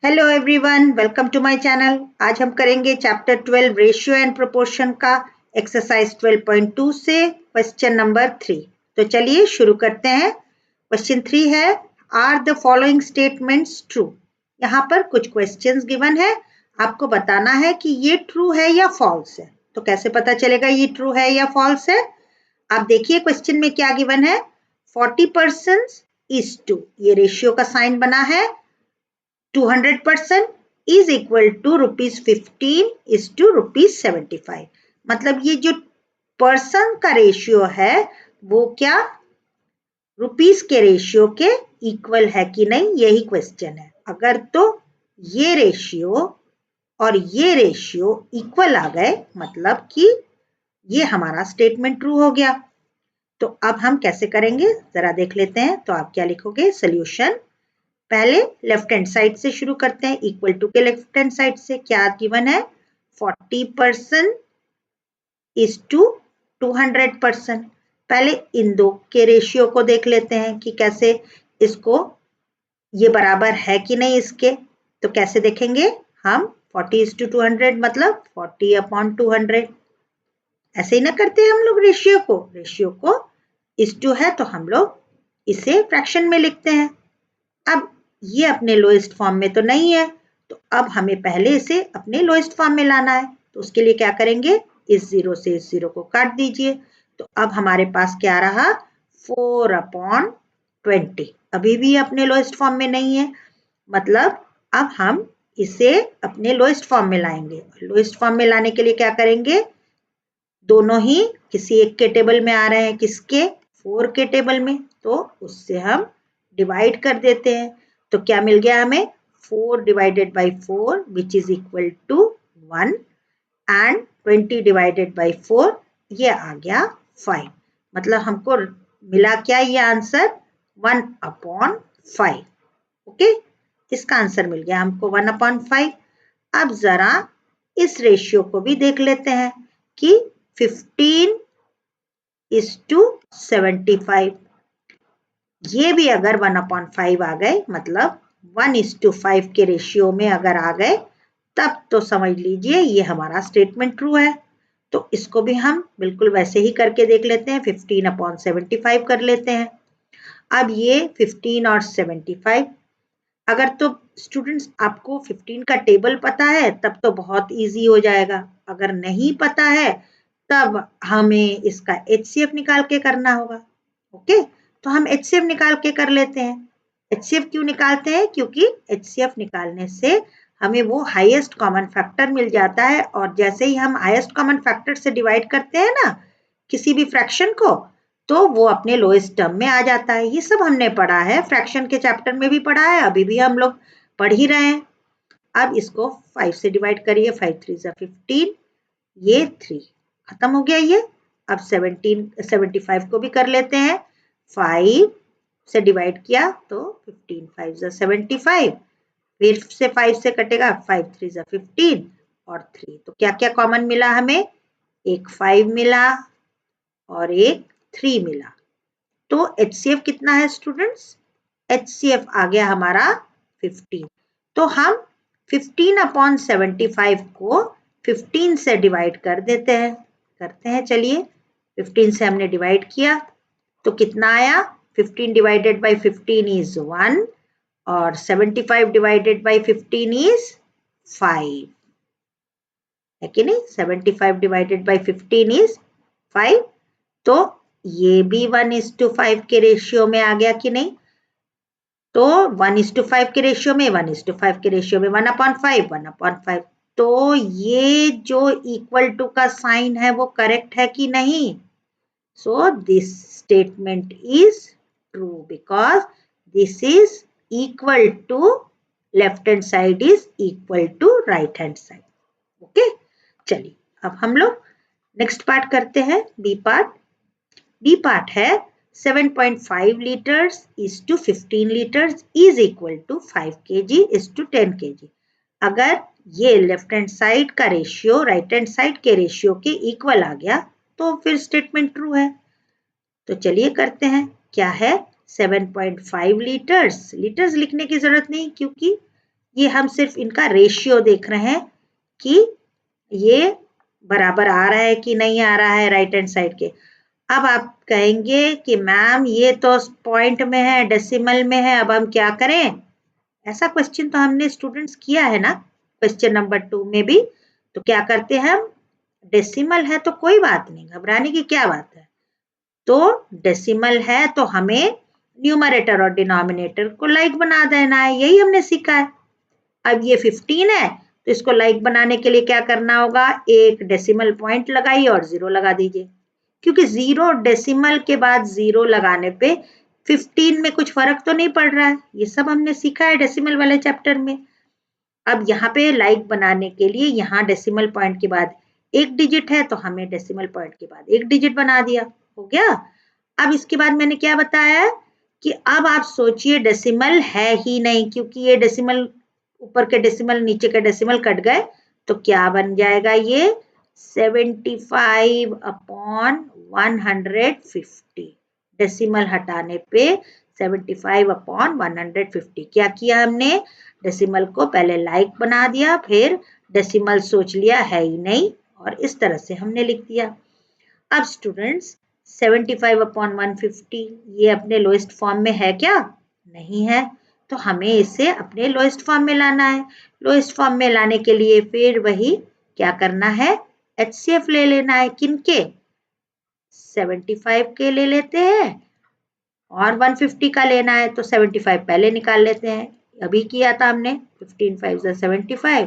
Hello everyone, welcome to my channel. आज हम करेंगे चैप्टर 12 रेशियो एंड प्रोपोर्शन का एक्सरसाइज 12.2 से क्वेश्चन नंबर 3। तो चलिए शुरू करते हैं। क्वेश्चन 3 है, are the following statements true. यहाँ पर कुछ क्वेश्चंस गिवन है, आपको बताना है कि ये ट्रू है या फॉल्स है। तो कैसे पता चलेगा ये ट्रू है या फॉल्स है? आप देखिए क्वेश्चन में क्या गिवन है, 40% इज टू, ये रेशियो का साइन बना है। 200% is equal to ₹15 is to ₹75। मतलब ये जो पर्सन का रेशियो है वो क्या रुपीस के रेशियो के इक्वल है कि नहीं, यही क्वेश्चन है। अगर तो ये रेशियो और ये रेशियो इक्वल आ गए मतलब कि ये हमारा स्टेटमेंट ट्रू हो गया। तो अब हम कैसे करेंगे जरा देख लेते हैं। तो आप क्या लिखोगे, सोल्यूशन। पहले लेफ्ट हैंड साइड से शुरू करते हैं, इक्वल टू के लेफ्ट हैंड साइड से क्या गिवन है, 40% इज टू 200%। पहले इन दो के रेशियो को देख लेते हैं कि कैसे इसको ये बराबर है कि नहीं इसके। तो कैसे देखेंगे हम, 40:200 मतलब 40/200। ऐसे ही ना करते हैं हम लोग रेशियो को इस टू है तो हम लोग इसे फ्रैक्शन में लिखते हैं। अब ये अपने लोएस्ट फॉर्म में तो नहीं है, तो अब हमें पहले इसे अपने लोएस्ट फॉर्म में लाना है। तो उसके लिए क्या करेंगे, इस जीरो से इस जीरो को काट दीजिए। तो अब हमारे पास क्या रहा, 4/20। अभी भी अपने लोएस्ट फॉर्म में नहीं है, मतलब अब हम इसे अपने लोएस्ट फॉर्म में लाएंगे। लोएस्ट फॉर्म में लाने के लिए क्या करेंगे, दोनों ही किसी एक के टेबल में आ रहे हैं, किसके, 4 के टेबल में, तो उससे हम डिवाइड कर देते हैं। तो क्या मिल गया हमें, 4/4 which is equal to 1 and 20/4 ये आ गया 5। मतलब हमको मिला क्या, ये आंसर 1/5। ओके, इसका आंसर मिल गया हमको 1/5। अब जरा इस रेशियो को भी देख लेते हैं कि 15:75, ये भी अगर 1/5 आ गए मतलब 1:5 के रेशियो में अगर आ गए तब तो समझ लीजिए ये हमारा स्टेटमेंट ट्रू है। तो इसको भी हम बिल्कुल वैसे ही करके देख लेते हैं, 15/75 कर लेते हैं। अब ये 15 और 75, अगर तो स्टूडेंट्स आपको 15 का टेबल पता है तब तो बहुत इजी हो जाएगा, अगर नहीं पता है तब हमें इसका HCF निकाल के करना होगा। ओके, तो हम HCF निकाल के कर लेते हैं। HCF क्यों निकालते हैं, क्योंकि HCF निकालने से हमें वो हाईएस्ट कॉमन फैक्टर मिल जाता है, और जैसे ही हम हाईएस्ट कॉमन फैक्टर से डिवाइड करते हैं ना किसी भी फ्रैक्शन को, तो वो अपने लोएस्ट टर्म में आ जाता है। ये सब हमने पढ़ा है, फ्रैक्शन के चैप्टर में भी पढ़ा है, अभी भी हम लोग पढ़ ही रहे हैं। अब इसको 5 से डिवाइड करिए, 5 3 15, ये 3 खत्म हो गया ये। अब 75 को भी कर लेते हैं, 5 से डिवाइड किया तो 15 5 75, फिर से 5 से कटेगा, 5 3 15 और 3। तो क्या क्या कॉमन मिला हमें, एक 5 मिला और एक 3 मिला। तो HCF कितना है स्टूडेंट्स, HCF आ गया हमारा 15। तो हम 15/75 को 15 से डिवाइड कर देते हैं, करते हैं। चलिए 15 से हमने डिवाइड किया तो कितना आया, 15/15 इज 1 और 75/15 इज 5, है कि नहीं, 75/15 इज 5। तो ये भी 1:5 के रेशियो में आ गया कि नहीं, तो 1:5 के रेशियो में 1:5 के रेशियो में 1/5। तो ये जो इक्वल टू का साइन है वो करेक्ट है कि नहीं। So this statement is true because this is equal to, left hand side is equal to right hand side. Okay, चलिए अब हम लोग नेक्स्ट पार्ट करते हैं, बी पार्ट। बी पार्ट है 7.5 liters is to 15 liters is equal to 5 kg is to 10 kg। अगर ये left hand side का रेशियो राइट हैंड साइड के रेशियो के इक्वल आ गया तो फिर स्टेटमेंट ट्रू है। तो चलिए करते हैं, क्या है 7.5 लीटर्स, लीटर्स लिखने की जरूरत नहीं क्योंकि ये हम सिर्फ इनका रेशियो देख रहे हैं कि ये बराबर आ रहा है कि नहीं आ रहा है राइट हैंड साइड के। अब आप कहेंगे कि मैम ये तो पॉइंट में है, डेसिमल में है, अब हम क्या करें? ऐसा क्वेश्चन तो हमने स्टूडेंट्स किया है ना क्वेश्चन नंबर 2 में भी। तो क्या करते हैं हम, डेसिमल है तो कोई बात नहीं, घबराने की क्या बात है। तो डेसिमल है तो हमें न्यूमरेटर और डिनोमिनेटर को लाइक बना देना है, यही हमने सीखा है। अब ये 15 है तो इसको लाइक बनाने के लिए क्या करना होगा, एक डेसिमल पॉइंट लगाइए और 0 लगा दीजिए, क्योंकि 0 डेसिमल के बाद 0 लगाने पे 15 में कुछ फर्क तो नहीं पड़ रहा है। ये सब हमने सीखा है डेसिमल वाले चैप्टर में। अब यहाँ पे लाइक बनाने के लिए यहाँ डेसिमल पॉइंट के बाद एक डिजिट है तो हमें डेसिमल पॉइंट के बाद एक डिजिट बना दिया, हो गया। अब इसके बाद मैंने क्या बताया कि अब आप सोचिए डेसिमल है ही नहीं, क्योंकि ये डेसिमल ऊपर के डेसिमल नीचे के डेसिमल कट गए, तो क्या बन जाएगा ये 75 अपॉन 150। डेसिमल हटाने पे 75 अपॉन 150। क्या किया हमने, डेसिमल को पहले लाइक बना दिया, फिर डेसिमल सोच लिया है ही नहीं और इस तरह से हमने लिख दिया। अब स्टूडेंट्स 75 अपॉन 150 ये अपने लोएस्ट फॉर्म में है क्या? नहीं है, तो हमें इसे अपने लोएस्ट फॉर्म में लाना है। लोएस्ट फॉर्म में लाने के लिए फिर वही क्या करना है, HCF ले लेना है। किनके? 75 के ले लेते हैं और 150 का लेना है, तो 75 पहले निकाल लेते हैं, अभी किया था हमने। 15 5 75,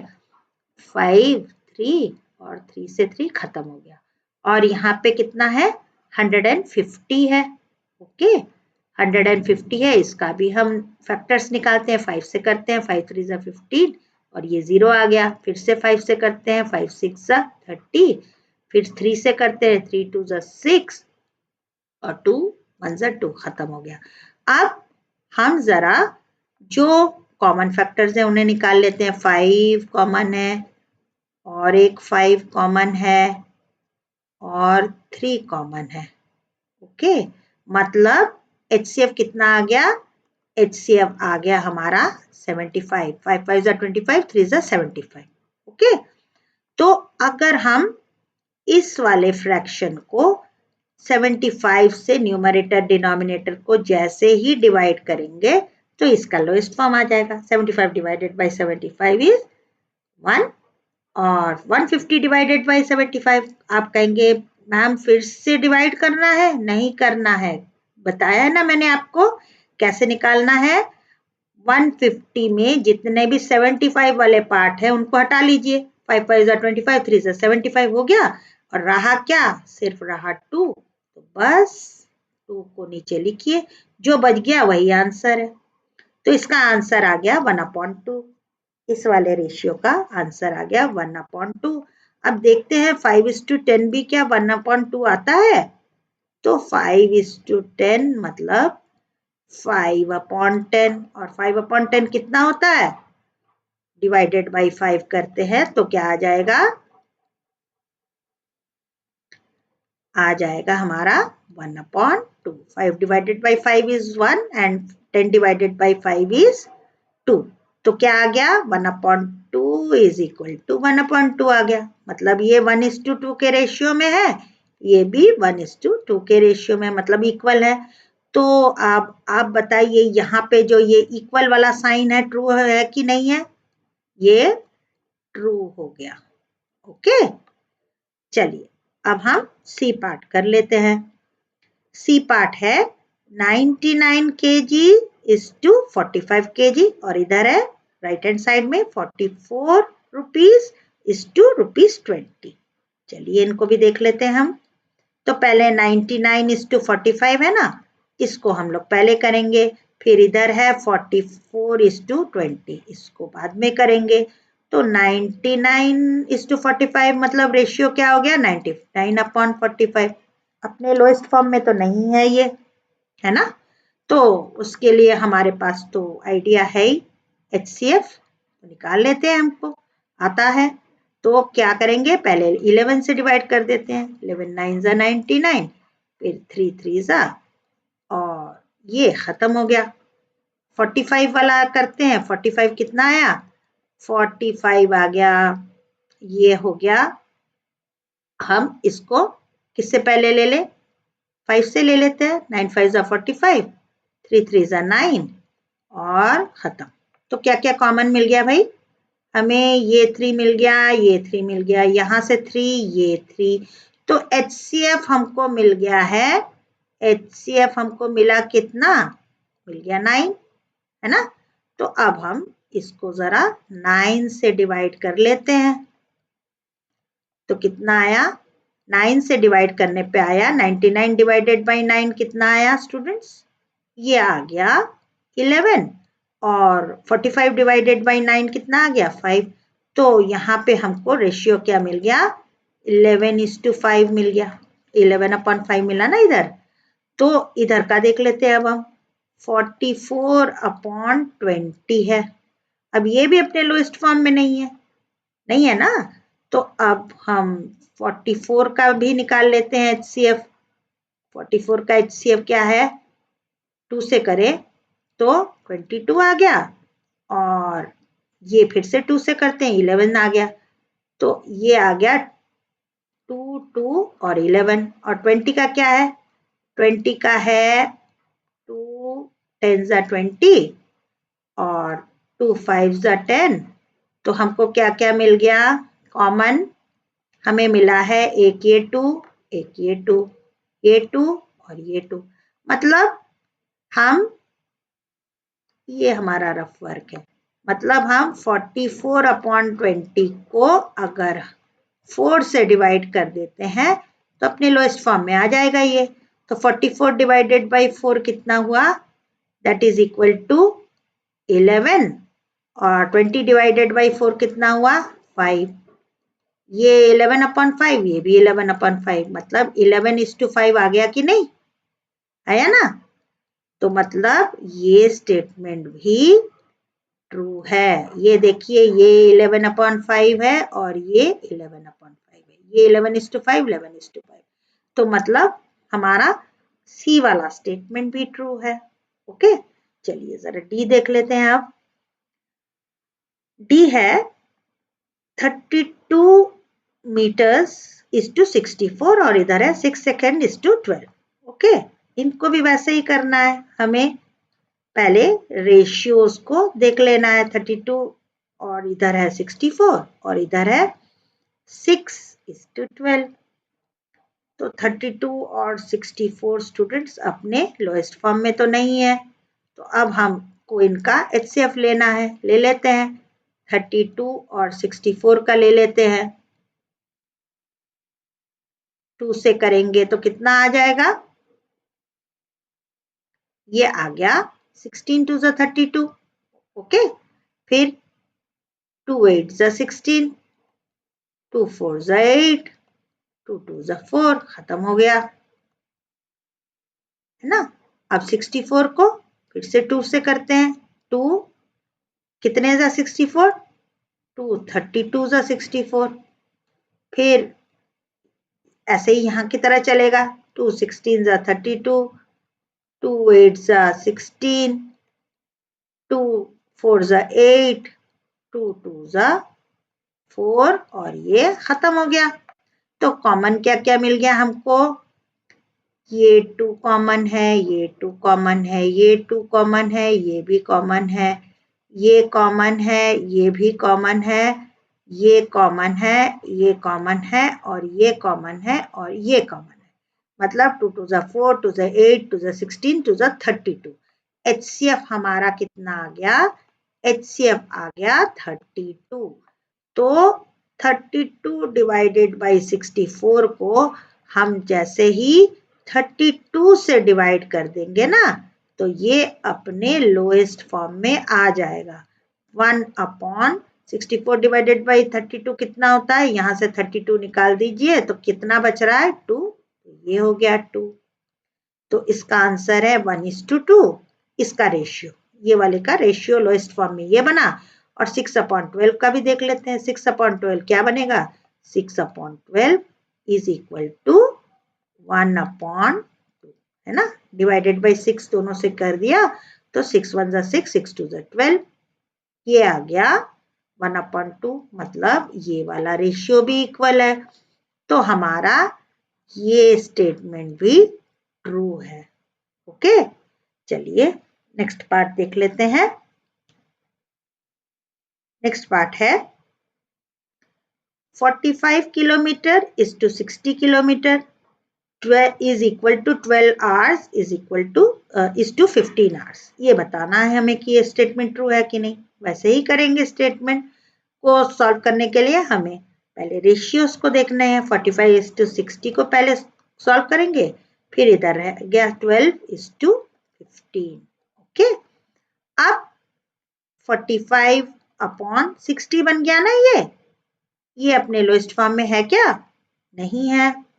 5 3 और 3 से 3 खत्म हो गया। और यहाँ पे कितना है, 150 है। ओके, 150 है, इसका भी हम फैक्टर्स निकालते हैं, 5 से करते हैं, 5 3 15 और ये 0 आ गया। फिर से 5 से करते हैं, 5 6 30, फिर 3 से करते हैं, 3 2 6 और 2 1 2, खत्म हो गया। अब हम जरा जो कॉमन फैक्टर्स हैं उन्हें निकाल लेते हैं। 5 कॉमन है और एक 5 कॉमन है और 3 कॉमन है। ओके, मतलब HCF कितना आ गया, HCF आ गया हमारा 75। 5 5 25, 3 75। ओके, तो अगर हम इस वाले फ्रैक्शन को 75 से न्यूमरेटर डिनोमिनेटर को जैसे ही डिवाइड करेंगे तो इसका लोएस्ट फॉर्म आ जाएगा। 75 डिवाइडेड बाय 75 इज 1 और 150 डिवाइडेड बाय 75। आप कहेंगे मैम फिर से डिवाइड करना है? नहीं करना है, बताया है ना मैंने आपको कैसे निकालना है। 150 में जितने भी 75 वाले पार्ट है उनको हटा लीजिए। 5 5 25, 3 75 हो गया और रहा क्या, सिर्फ रहा 2। तो बस 2 को नीचे लिखिए, जो बच गया वही आंसर है। तो इसका आंसर आ गया 1/2। इस वाले रेशियो का आंसर आ गया 1/2। अब देखते हैं 5:10 भी क्या 1/2 आता है? तो 5:10 मतलब 5/10 और 5/10 कितना होता है, डिवाइडेड बाई 5 करते हैं तो क्या आ जाएगा, आ जाएगा हमारा 1/2। 5 divided by 5 is 1 and 10 divided by 5 is 2। तो क्या आ गया, 1/2 इज इक्वल टू 1/2 आ गया। मतलब ये 1:2 के रेशियो में है, ये भी 1:2 के रेशियो में, मतलब इक्वल है। तो आप बताइए यहाँ पे जो ये इक्वल वाला साइन है ट्रू है कि नहीं है? ये ट्रू हो गया। ओके, चलिए अब हम सी पार्ट कर लेते हैं। सी पार्ट है 99 kg इज टू 45 kg और इधर है राइट हैंड साइड में 44 रुपीज इज टू ₹20। चलिए इनको भी देख लेते हैं हम। तो पहले 99 इज टू 45 है ना, इसको हम लोग पहले करेंगे। फिर इधर है 44 इज टू 20, इसको बाद में करेंगे। तो 99 इज टू 45 मतलब रेशियो क्या हो गया, 99/45। अपने लोएस्ट फॉर्म में तो नहीं है ये, है ना। तो उसके लिए हमारे पास तो आइडिया है ही, HCF तो निकाल लेते हैं, हमको आता है। तो क्या करेंगे, पहले 11 से डिवाइड कर देते हैं। 11 9 99, फिर 3 3 और ये खत्म हो गया। 45 वाला करते हैं, 45 कितना आया 45 आ गया, ये हो गया। हम इसको किससे पहले ले ले, 5 से ले लेते हैं। 9 5 जा 45, 3 3 जा 9 और खत्म। तो क्या क्या कॉमन मिल गया भाई, हमें ये 3 मिल गया, ये 3 मिल गया, यहां से 3, ये 3। तो HCF हमको मिल गया है, HCF हमको मिला कितना, मिल गया 9, है ना। तो अब हम इसको जरा 9 से डिवाइड कर लेते हैं। तो कितना आया, 9 से डिवाइड करने पे आया 99 डिवाइडेड बाई 9 कितना आया स्टूडेंट्स, ये आ गया 11। और 45 डिवाइडेड बाई 9 कितना आ गया 5। तो यहाँ पे हमको रेशियो क्या मिल गया, 11:5 मिल गया, 11/5 मिला ना इधर। तो इधर का देख लेते हैं अब हम, 44/20 है। अब ये भी अपने लोएस्ट फॉर्म में नहीं है, नहीं है ना। तो अब हम 44 का भी निकाल लेते हैं HCF। 44 का HCF क्या है, 2 से करें तो 22 आ गया, और ये फिर से 2 से करते हैं 11 आ गया। तो ये आ गया 2 2 और 11। और 20 का क्या है, 20 का है 2 10 जा 20 और 2 5 जा 10। तो हमको क्या क्या मिल गया कॉमन, हमें मिला है एक ये 2, एक ये 2, ये 2 और ये 2। मतलब हम, ये हमारा रफ वर्क है, मतलब हम 44/20 को अगर 4 से डिवाइड कर देते हैं तो अपने लोएस्ट फॉर्म में आ जाएगा ये। तो 44 डिवाइडेड बाई 4 कितना हुआ, दैट इज इक्वल टू 11। और 20 डिवाइडेड बाई 4 कितना हुआ 5। ये 11/5, ये भी 11/5, मतलब 11:5 आ गया कि नहीं, आया ना। तो मतलब ये स्टेटमेंट भी ट्रू है। ये देखिए, ये 11/5 है और ये 11/5 है, ये 11:5, 11:5। तो मतलब हमारा सी वाला स्टेटमेंट भी ट्रू है। ओके, चलिए जरा डी देख लेते हैं अब। डी है 32 मीटर्स इज टू 64 और इधर है 6 सेकेंड इज टू 12। ओके, इनको भी वैसे ही करना है, हमें पहले रेशियोज को देख लेना है। 32 और इधर है 64 और इधर है 6:12। तो 32 और 64 स्टूडेंट्स अपने लोएस्ट फॉर्म में तो नहीं है। तो अब हमको इनका HCF लेना है, ले लेते हैं। 32 और 64 का ले लेते हैं, 2 से करेंगे तो कितना आ जाएगा, ये आ गया 16 2 जा 32। ओके, फिर 2 8 जा 16, 2 4 जा 8, 2 2 जा 4, खत्म हो गया, है ना। अब 64 को फिर से 2 से करते हैं। 2 कितने जा 64, 2 32 जा 64। फिर ऐसे ही यहाँ की तरह चलेगा, 2 16 जा 32, 2 8 जा 16, 2 4 जा 8, 2 2 जा 4 और ये खत्म हो गया। तो कॉमन क्या क्या मिल गया हमको, ये 2 कॉमन है, ये 2 कॉमन है, ये 2 कॉमन है, ये भी कॉमन है, ये कॉमन है, ये भी कॉमन है, ये कॉमन है, ये कॉमन है और ये कॉमन है और ये कॉमन है। मतलब 2 2 जा 4, 2 जा 8, 2 जा 16, 2 जा 32। HCF हमारा कितना आ गया, HCF आ गया 32। तो 32 डिवाइडेड बाई 64 को हम जैसे ही 32 से डिवाइड कर देंगे ना, तो ये अपने लोएस्ट फॉर्म में आ जाएगा। 1/64 डिवाइडेड बाई 32 कितना होता है, यहाँ से 32 निकाल दीजिए तो कितना बच रहा है 2, ये हो गया 2। तो इसका आंसर है 1:2। इसका रेशियो, ये वाले का रेशियो लोएस्ट फॉर्म में ये बना। और 6/12 का भी देख लेते हैं। 6/12 क्या बनेगा, 6/12 इज इक्वल टू 1/2, है ना। डिवाइडेड बाई 6 दोनों से कर दिया तो 6 1 जा 6, 6 2 जा 12, ये आ गया 1/2 मतलब ये वाला रेशियो भी इक्वल है, तो हमारा ये स्टेटमेंट भी ट्रू है। ओके, चलिए नेक्स्ट पार्ट देख लेते हैं। नेक्स्ट पार्ट है 45 kilometre is to 60 kilometre is equal to 12 hours is to 15 hours। ये बताना है हमें कि ये स्टेटमेंट ट्रू है कि नहीं। वैसे ही करेंगे, स्टेटमेंट को सॉल्व करने के लिए हमें पहले रेशियोज को देखने हैं। 45:60 को पहले सॉल्व करेंगे, फिर इधर रह गया 12:15। ओके, अब 45/60 बन गया ना। ये अपने लोएस्ट फॉर्म में है क्या? नहीं है,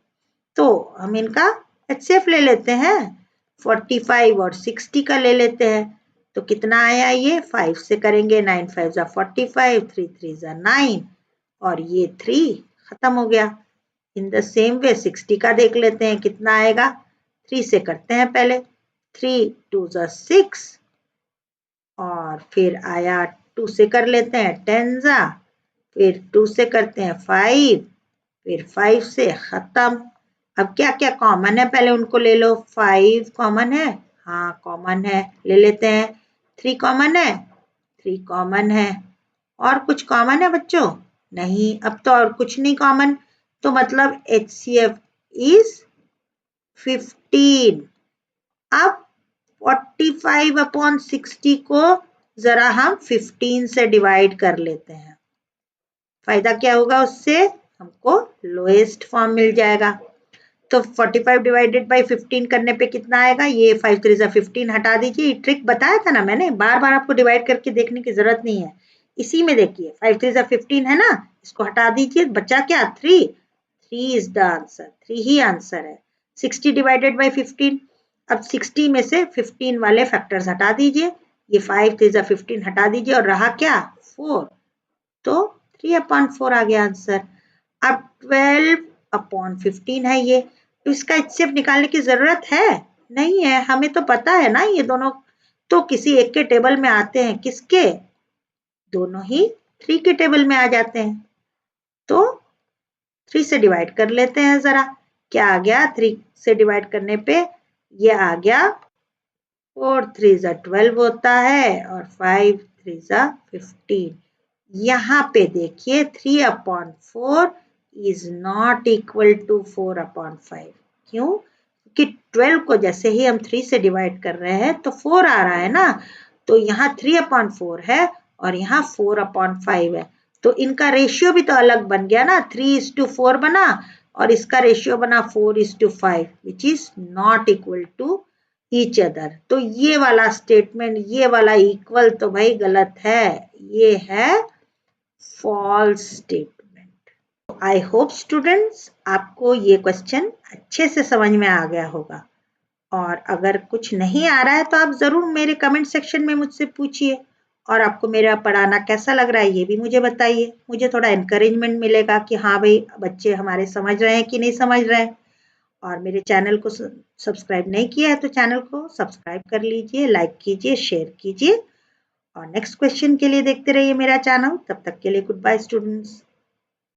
तो हम इनका HCF ले लेते हैं। 45 और 60 का ले लेते हैं, तो कितना आया ये? 5 से करेंगे, 9 5 45, 3 3 9 और ये 3 खत्म हो गया। इन द सेम वे 60 का देख लेते हैं कितना आएगा। 3 से करते हैं पहले, 3 2 6 और फिर आया 2 से कर लेते हैं 10, फिर 2 से करते हैं 5, फिर 5 से खत्म। अब क्या क्या कॉमन है पहले उनको ले लो। 5 कॉमन है, हाँ कॉमन है, ले लेते हैं। 3 कॉमन है, 3 कॉमन है। और कुछ कॉमन है बच्चों? नहीं, अब तो और कुछ नहीं कॉमन, तो मतलब HCF इज 15। अब 45/60 को जरा हम 15 से डिवाइड कर लेते हैं। फायदा क्या होगा उससे? हमको लोएस्ट फॉर्म मिल जाएगा। तो 45 डिवाइडेड बाई 15 करने पे कितना आएगा? ये 5 3 15 हटा दीजिए। ट्रिक बताया था ना मैंने, बार बार आपको डिवाइड करके देखने की जरूरत नहीं है। इसी में देखिए 5 3 15 है ना, इसको हटा दीजिए, बचा क्या? 3 is the answer, 3 he answer है। 60 डिवाइडेड बाई 15, अब 60 में से 15 वाले फैक्टर्स हटा दीजिए, ये 5 3 15 हटा दीजिए और रहा क्या? 4, तो 3/4 आ गया आंसर। अब 12/15 है ये, तो इसका HCF निकालने की जरूरत है नहीं है, हमें तो पता है ना ये दोनों तो किसी एक के टेबल में आते हैं। किसके? दोनों ही 3 के टेबल में आ जाते हैं। तो 3 से डिवाइड कर लेते हैं जरा, क्या आ गया? 3 से डिवाइड करने पे ये आ गया 4 3 12 होता है और 5 3 15। यहाँ पे देखिए 3/4 इज नॉट इक्वल टू 4/5। क्यों? कि 12 को जैसे ही हम 3 से डिवाइड कर रहे हैं तो 4 आ रहा है ना, तो यहाँ 3/4 है और यहाँ 4/5 है, तो इनका रेशियो भी तो अलग बन गया ना। 3:4 बना और इसका रेशियो बना 4:5, which is not equal to each other. तो ये वाला स्टेटमेंट, ये वाला इक्वल तो भाई गलत है, ये है false statement. I hope students आपको ये क्वेश्चन अच्छे से समझ में आ गया होगा, और अगर कुछ नहीं आ रहा है तो आप जरूर मेरे कमेंट सेक्शन में मुझसे पूछिए, और आपको मेरा पढ़ाना कैसा लग रहा है ये भी मुझे बताइए। मुझे थोड़ा एनकरेजमेंट मिलेगा कि हाँ भाई बच्चे हमारे समझ रहे हैं कि नहीं समझ रहे हैं। और मेरे चैनल को सब्सक्राइब नहीं किया है तो चैनल को सब्सक्राइब कर लीजिए, लाइक कीजिए, शेयर कीजिए, और नेक्स्ट क्वेश्चन के लिए देखते रहिए मेरा चैनल। तब तक के लिए गुड बाय स्टूडेंट्स।